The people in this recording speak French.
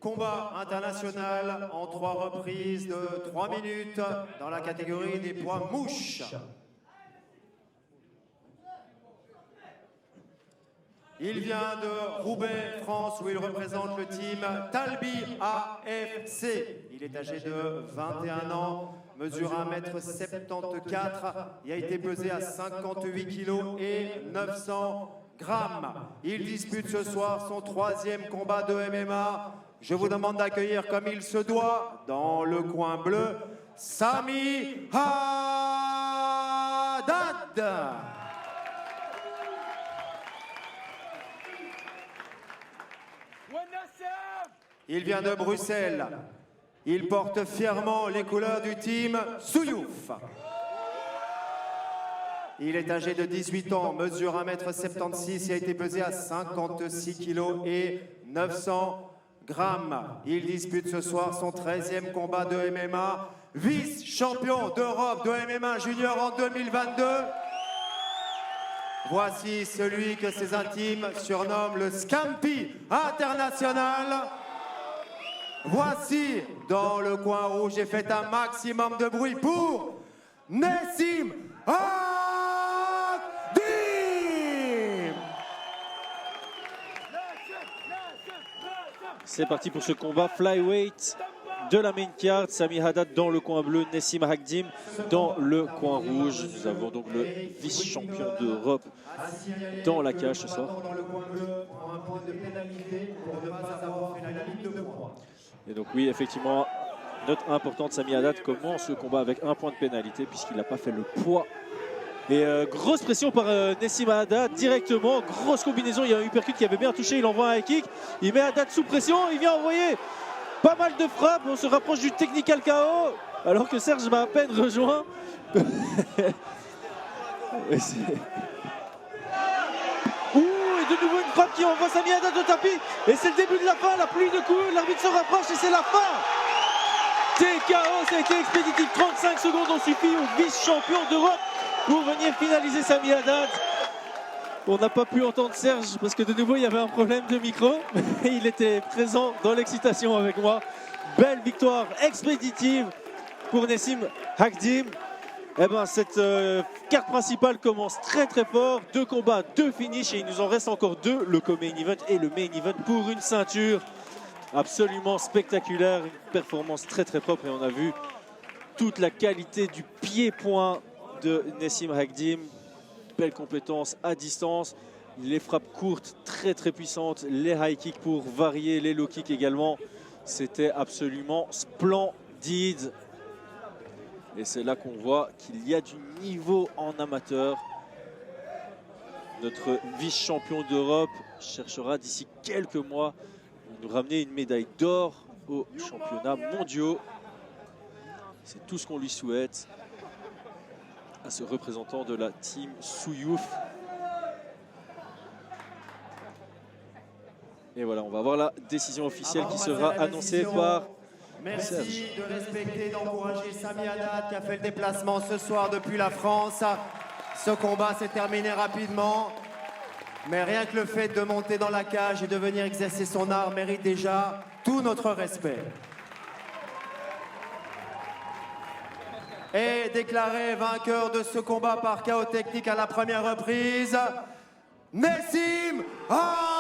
Combat international en 3 reprises de 3 minutes dans la catégorie des poids mouches. Il vient de Roubaix, France, où il représente le team Talbi AFC. Il est âgé de 21 ans, mesure 1m74, il a été pesé à 58 kg et 900 grammes. Il dispute ce soir son 3e combat de MMA. Je vous demande d'accueillir comme il se doit, dans le coin bleu, Sami Haddad. Il vient de Bruxelles. Il porte fièrement les couleurs du team Souyouf. Il est âgé de 18 ans, mesure 1m76, il a été pesé à 56 kg et 900 grammes. Il dispute ce soir son 13e combat de MMA, vice-champion d'Europe de MMA junior en 2022. Voici celui que ses intimes surnomment le Scampi international. Voici, dans le coin rouge, et faites un maximum de bruit pour Nessim Haddad. C'est parti pour ce combat flyweight de la main card. Sami Haddad dans le coin bleu, Nessim Haddad dans le coin rouge. Nous avons donc le vice-champion d'Europe dans la cage ce soir. Et donc oui, effectivement, note importante, Sami Haddad commence le combat avec 1 point de pénalité puisqu'il n'a pas fait le poids. Et grosse pression par Nessim Haddad directement, grosse combinaison, il y a un uppercut qui avait bien touché, il envoie un high kick, il met Haddad sous pression, il vient envoyer pas mal de frappes, on se rapproche du technical KO alors que Serge m'a à peine rejoint. De nouveau une frappe qui envoie Sami Haddad au tapis et c'est le début de la fin, la pluie de coups, l'arbitre se rapproche et c'est la fin. TKO, ça a été expéditif, 35 secondes ont suffi au vice-champion d'Europe pour venir finaliser Sami Haddad. On n'a pas pu entendre Serge parce que de nouveau il y avait un problème de micro, mais il était présent dans l'excitation avec moi. Belle victoire expéditive pour Nessim Haddad. Eh ben, cette carte principale commence très très fort. 2 combats, 2 finishes et il nous en reste encore 2, le co-main event et le main event pour une ceinture absolument spectaculaire. Une performance très très propre et on a vu toute la qualité du pied-point de Nessim Haddad. Belle compétence à distance, les frappes courtes très très puissantes, les high kicks pour varier, les low kicks également. C'était absolument splendide. Et c'est là qu'on voit qu'il y a du niveau en amateur. Notre vice-champion d'Europe cherchera d'ici quelques mois à nous ramener une médaille d'or aux championnats mondiaux. C'est tout ce qu'on lui souhaite à ce représentant de la team Souyouf. Et voilà, on va voir la décision officielle qui sera annoncée par... Merci de respecter et d'encourager Sami Haddad qui a fait le déplacement ce soir depuis la France. Ce combat s'est terminé rapidement, mais rien que le fait de monter dans la cage et de venir exercer son art mérite déjà tout notre respect. Et déclaré vainqueur de ce combat par KO technique à la première reprise, Nessim Haddad.